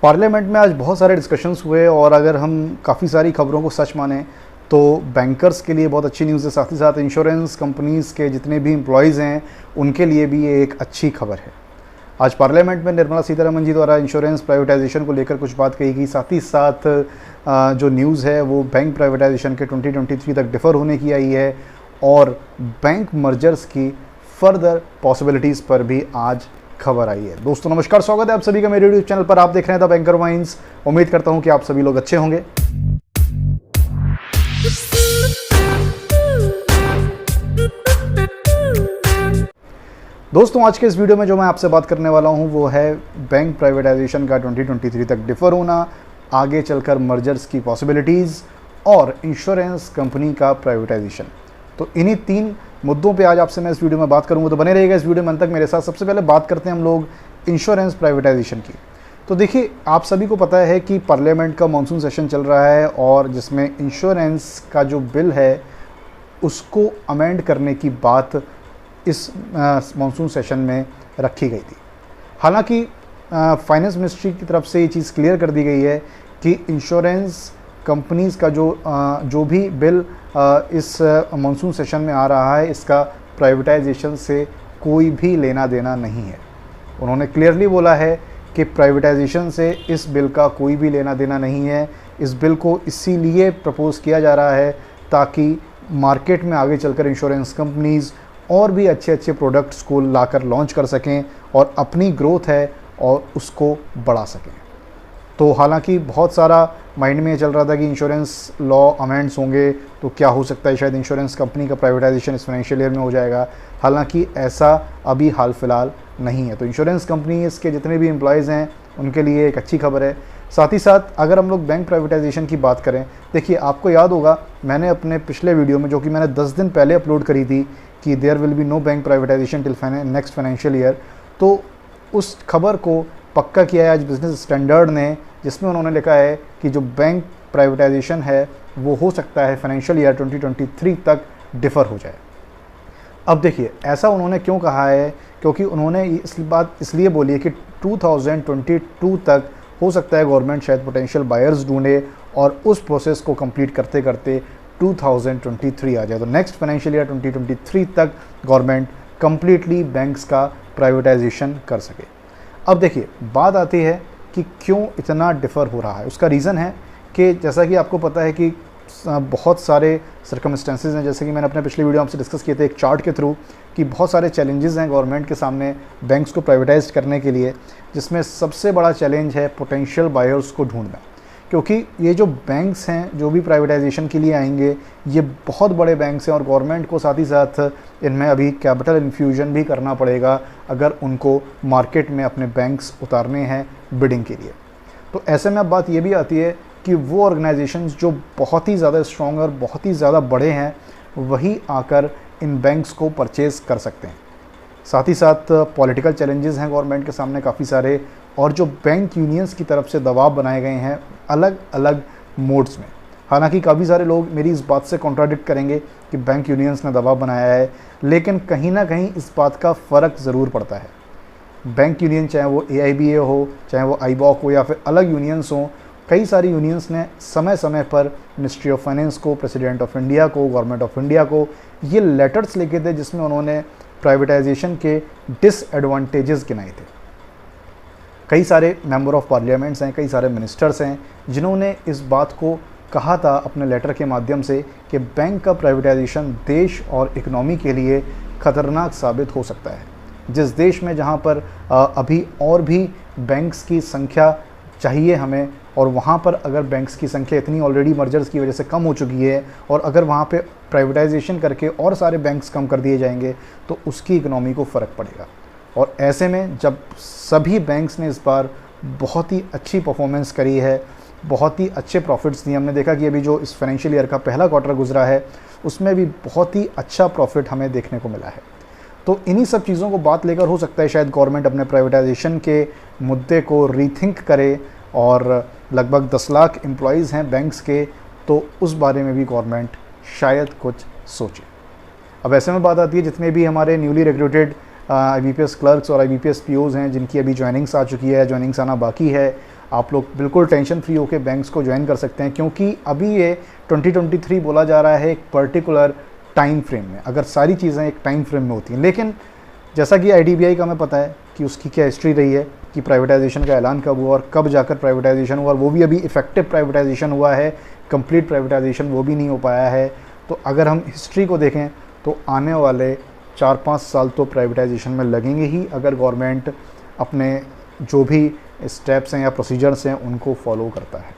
Parliament में आज बहुत सारे डिस्कशंस हुए और अगर हम काफ़ी सारी खबरों को सच माने तो बैंकर्स के लिए बहुत अच्छी न्यूज़ है। साथ ही साथ इंश्योरेंस कंपनीज़ के जितने भी एम्प्लॉयज़ हैं उनके लिए भी ये एक अच्छी खबर है। आज पार्लियामेंट में निर्मला सीतारमण जी द्वारा इंश्योरेंस प्राइवेटाइजेशन को लेकर कुछ बात कही गई। साथ ही साथ जो न्यूज़ है वो बैंक प्राइवेटाइजेशन के 2023 तक डिफ़र होने की आई है और बैंक मर्जर्स की फर्दर पॉसिबिलिटीज़ पर भी आज खबर आई है। दोस्तों नमस्कार, स्वागत है आप सभी का मेरे यूट्यूब चैनल पर। आप देख रहे हैं द बैंकर माइंड्स। उम्मीद करता हूं कि आप सभी लोग अच्छे होंगे। दोस्तों आज के इस वीडियो में जो मैं आपसे बात करने वाला हूं वो है बैंक प्राइवेटाइजेशन का 2023 तक डिफ़र होना, आगे चलकर मर्जर्स की पॉसिबिलिटीज़ और इंश्योरेंस कंपनी का प्राइवेटाइजेशन। तो इन्हीं तीन मुद्दों पे आज आपसे मैं इस वीडियो में बात करूंगा, तो बने रहिएगा इस वीडियो में अंत तक मेरे साथ। सबसे पहले बात करते हैं हम लोग इंश्योरेंस प्राइवेटाइजेशन की। तो देखिए, आप सभी को पता है कि पार्लियामेंट का मॉनसून सेशन चल रहा है और जिसमें इंश्योरेंस का जो बिल है उसको अमेंड करने की बात इस मॉनसून सेशन में रखी गई थी। हालांकि फाइनेंस मिनिस्ट्री की तरफ से ये चीज़ क्लियर कर दी गई है कि इंश्योरेंस कंपनीज़ का जो भी बिल इस मॉनसून सेशन में आ रहा है इसका प्राइवेटाइजेशन से कोई भी लेना देना नहीं है। उन्होंने क्लियरली बोला है कि प्राइवेटाइजेशन से इस बिल का कोई भी लेना देना नहीं है। इस बिल को इसीलिए प्रपोज़ किया जा रहा है ताकि मार्केट में आगे चलकर इंश्योरेंस कंपनीज़ और भी अच्छे अच्छे प्रोडक्ट्स को लाकर लॉन्च कर सकें और अपनी ग्रोथ है और उसको बढ़ा सकें। तो हालांकि बहुत सारा माइंड में चल रहा था कि इंश्योरेंस लॉ अमेंड्स होंगे तो क्या हो सकता है, शायद इंश्योरेंस कंपनी का प्राइवेटाइजेशन इस फाइनेंशियल ईयर में हो जाएगा। हालांकि ऐसा अभी हाल फिलहाल नहीं है। तो इंश्योरेंस कंपनी इसके जितने भी एम्प्लॉयज़ हैं उनके लिए एक अच्छी खबर है। साथ ही साथ अगर हम लोग बैंक प्राइवेटाइजेशन की बात करें, देखिए आपको याद होगा मैंने अपने पिछले वीडियो में, जो कि मैंने 10 दिन पहले अपलोड करी थी, कि there will be no bank privatisation till next financial year, तो उस खबर को पक्का किया है आज बिजनेस स्टैंडर्ड ने, जिसमें उन्होंने लिखा है कि जो बैंक प्राइवेटाइजेशन है वो हो सकता है फाइनेंशियल ईयर 2023 तक डिफ़र हो जाए। अब देखिए ऐसा उन्होंने क्यों कहा है, क्योंकि उन्होंने इस बात इसलिए बोली है कि 2022 तक हो सकता है गवर्नमेंट शायद पोटेंशियल बायर्स ढूंढे और उस प्रोसेस को कंप्लीट करते करते 2023 आ जाए। तो नेक्स्ट फाइनेंशियल ईयर 2023 तक गवर्नमेंट कंप्लीटली बैंक्स का प्राइवेटाइजेशन कर सके। अब देखिए बात आती है कि क्यों इतना डिफ़र हो रहा है। उसका रीज़न है कि जैसा कि आपको पता है कि बहुत सारे सर्कमस्टेंसेस हैं, जैसे कि मैंने अपने पिछले वीडियो आपसे डिस्कस किए थे एक चार्ट के थ्रू, कि बहुत सारे चैलेंजेस हैं गवर्नमेंट के सामने बैंक्स को प्राइवेटाइज करने के लिए, जिसमें सबसे बड़ा चैलेंज है पोटेंशियल बायर्स को ढूंढना। क्योंकि ये जो बैंक्स हैं जो भी प्राइवेटाइजेशन के लिए आएंगे ये बहुत बड़े बैंक्स हैं और गवर्नमेंट को साथ ही साथ इनमें अभी कैपिटल इन्फ्यूजन भी करना पड़ेगा अगर उनको मार्केट में अपने बैंक्स उतारने हैं बिडिंग के लिए। तो ऐसे में अब बात ये भी आती है कि वो ऑर्गेनाइजेशंस जो बहुत ही ज़्यादा स्ट्रॉन्ग और बहुत ही ज़्यादा बड़े हैं वही आकर इन बैंक्स को परचेज़ कर सकते हैं। साथ ही साथ पॉलिटिकल चैलेंजेस हैं गवर्नमेंट के सामने काफ़ी सारे, और जो बैंक यूनियंस की तरफ से दबाव बनाए गए हैं अलग अलग मोड्स में। हालांकि काफ़ी सारे लोग मेरी इस बात से कॉन्ट्राडिक्ट करेंगे कि बैंक यूनियंस ने दबाव बनाया है, लेकिन कहीं ना कहीं इस बात का फ़र्क ज़रूर पड़ता है। बैंक यूनियन चाहे वो AIBA हो, चाहे वो IBOC हो या फिर अलग यूनियंस हों, कई सारी यूनियंस ने समय समय पर मिनिस्ट्री ऑफ फाइनेंस को, प्रेसिडेंट ऑफ इंडिया को, गवर्नमेंट ऑफ इंडिया को ये लेटर्स लिखे थे जिसमें उन्होंने प्राइवेटाइजेशन के डिसएडवांटेजेस गिनाए थे। कई सारे मेंबर ऑफ पार्लियामेंट्स हैं, कई सारे मिनिस्टर्स हैं जिन्होंने इस बात को कहा था अपने लेटर के माध्यम से कि बैंक का प्राइवेटाइजेशन देश और इकनॉमी के लिए ख़तरनाक साबित हो सकता है। जिस देश में जहां पर अभी और भी बैंक्स की संख्या चाहिए हमें, और वहां पर अगर बैंक्स की संख्या इतनी ऑलरेडी मर्जर्स की वजह से कम हो चुकी है और अगर वहां पे प्राइवेटाइजेशन करके और सारे बैंक्स कम कर दिए जाएंगे तो उसकी इकनॉमी को फ़र्क पड़ेगा। और ऐसे में जब सभी बैंक्स ने इस बार बहुत ही अच्छी परफॉर्मेंस करी है, बहुत ही अच्छे प्रॉफिट्स दिए, हमने देखा कि अभी जो इस फाइनेंशियल ईयर का पहला क्वार्टर गुजरा है उसमें भी बहुत ही अच्छा प्रॉफिट हमें देखने को मिला है। तो इन्हीं सब चीज़ों को बात लेकर हो सकता है शायद गवर्नमेंट अपने प्राइवेटाइजेशन के मुद्दे को रीथिंक करे, और लगभग 10 लाख एम्प्लॉयज़ हैं बैंक्स के, तो उस बारे में भी गवर्नमेंट शायद कुछ सोचे। अब ऐसे में बात आती है जितने भी हमारे न्यूली रिक्रूटेड IBPS क्लर्क्स और IBPS POs हैं जिनकी अभी ज्वाइनिंग्स आ चुकी है, ज्वाइनिंग्स आना बाकी है, आप लोग बिल्कुल टेंशन फ्री होकर बैंक्स को ज्वाइन कर सकते हैं, क्योंकि अभी ये 2023 बोला जा रहा है एक पर्टिकुलर टाइम फ्रेम में, अगर सारी चीज़ें एक टाइम फ्रेम में होती हैं। लेकिन जैसा कि IDBI का हमें पता है कि उसकी क्या हिस्ट्री रही है कि प्राइवेटाइजेशन का ऐलान कब हुआ और कब जाकर प्राइवेटाइजेशन हुआ, और वो भी अभी इफेक्टिव प्राइवेटाइजेशन हुआ है, कंप्लीट प्राइवेटाइजेशन वो भी नहीं हो पाया है। तो अगर हम हिस्ट्री को देखें तो आने वाले 4-5 साल तो प्राइवेटाइजेशन में लगेंगे ही, अगर गवर्नमेंट अपने जो भी स्टेप्स हैं या प्रोसीजर्स हैं उनको फॉलो करता है।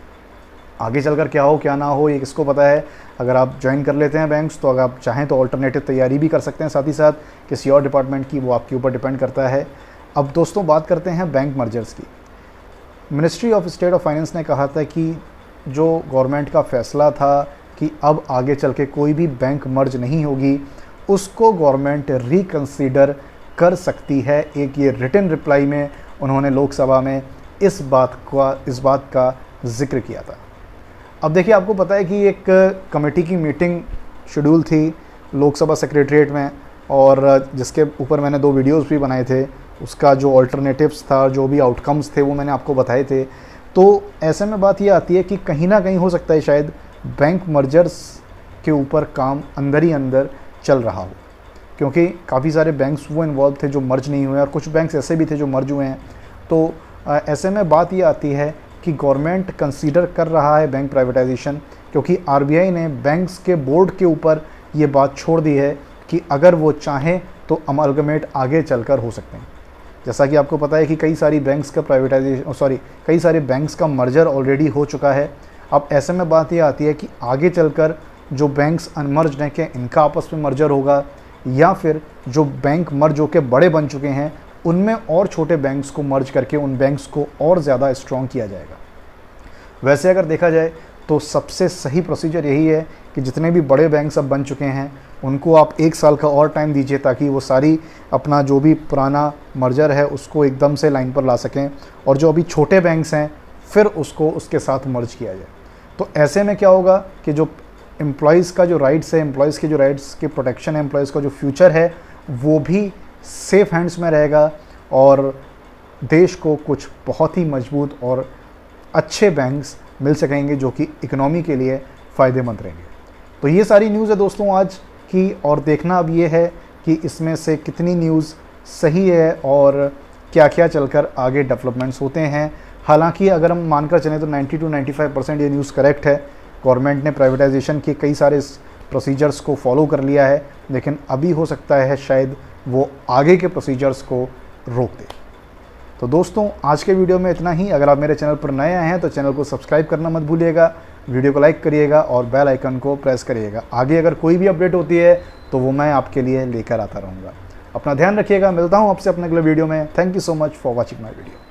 आगे चलकर क्या हो क्या ना हो ये किसको पता है। अगर आप ज्वाइन कर लेते हैं बैंक्स तो अगर आप चाहें तो ऑल्टरनेटिव तैयारी भी कर सकते हैं साथ ही साथ किसी और डिपार्टमेंट की, वो आपके ऊपर डिपेंड करता है। अब दोस्तों बात करते हैं बैंक मर्जर्स की। Ministry of state of finance ने कहा था कि जो गवर्नमेंट का फैसला था कि अब आगे चल के कोई भी बैंक मर्ज नहीं होगी, उसको गवर्नमेंट रिकंसीडर कर सकती है। एक ये रिटन रिप्लाई में उन्होंने लोकसभा में इस बात का जिक्र किया था। अब देखिए, आपको पता है कि एक कमेटी की मीटिंग शेड्यूल थी लोकसभा सेक्रेटरीट में, और जिसके ऊपर मैंने 2 वीडियोस भी बनाए थे। उसका जो अल्टरनेटिव्स था, जो भी आउटकम्स थे, वो मैंने आपको बताए थे। तो ऐसे में बात ये आती है कि कहीं ना कहीं हो सकता है शायद बैंक मर्जर्स के ऊपर काम अंदर ही अंदर चल रहा हो, क्योंकि काफ़ी सारे बैंक्स वो इन्वॉल्व थे जो मर्ज नहीं हुए, और कुछ बैंक्स ऐसे भी थे जो मर्ज हुए हैं। तो ऐसे में बात ये आती है कि गवर्नमेंट कंसीडर कर रहा है बैंक प्राइवेटाइजेशन, क्योंकि RBI ने बैंक्स के बोर्ड के ऊपर ये बात छोड़ दी है कि अगर वो चाहें तो अमलगमेट आगे चलकर हो सकते हैं। जैसा कि आपको पता है कि कई सारे बैंक्स का मर्जर ऑलरेडी हो चुका है। अब ऐसे में बात ये आती है कि आगे चलकर जो बैंक्स अनमर्ज हैं, क्या इनका आपस में मर्जर होगा, या फिर जो बैंक मर्ज होकर बड़े बन चुके हैं उनमें और छोटे बैंक्स को मर्ज करके उन बैंक्स को और ज़्यादा स्ट्रॉन्ग किया जाएगा। वैसे अगर देखा जाए तो सबसे सही प्रोसीजर यही है कि जितने भी बड़े बैंक्स अब बन चुके हैं उनको आप 1 साल का और टाइम दीजिए, ताकि वो सारी अपना जो भी पुराना मर्जर है उसको एकदम से लाइन पर ला सकें, और जो अभी छोटे बैंक्स हैं फिर उसको उसके साथ मर्ज किया जाए। तो ऐसे में क्या होगा कि जो एम्प्लॉयज़ का जो राइट्स है, एम्प्लॉयज़ के जो राइट्स के प्रोटेक्शन है, एम्प्लॉयज़ का जो फ्यूचर है वो भी सेफ हैंड्स में रहेगा, और देश को कुछ बहुत ही मजबूत और अच्छे बैंक्स मिल सकेंगे जो कि इकोनॉमी के लिए फ़ायदेमंद रहेंगे। तो ये सारी न्यूज़ है दोस्तों आज की, और देखना अब ये है कि इसमें से कितनी न्यूज़ सही है और क्या क्या चलकर आगे डेवलपमेंट्स होते हैं। हालांकि अगर हम मानकर चलें तो 90 to 95% ये न्यूज़ करेक्ट है। गवर्नमेंट ने प्राइवेटाइजेशन के कई सारे प्रोसीजर्स को फॉलो कर लिया है, लेकिन अभी हो सकता है शायद वो आगे के प्रोसीजर्स को रोक दे। तो दोस्तों आज के वीडियो में इतना ही। अगर आप मेरे चैनल पर नए आए हैं तो चैनल को सब्सक्राइब करना मत भूलिएगा, वीडियो को लाइक करिएगा और बेल आइकन को प्रेस करिएगा। आगे अगर कोई भी अपडेट होती है तो वो मैं आपके लिए लेकर आता रहूँगा। अपना ध्यान रखिएगा, मिलता हूँ आपसे अपने अगले वीडियो में। Thank you so much for watching my video.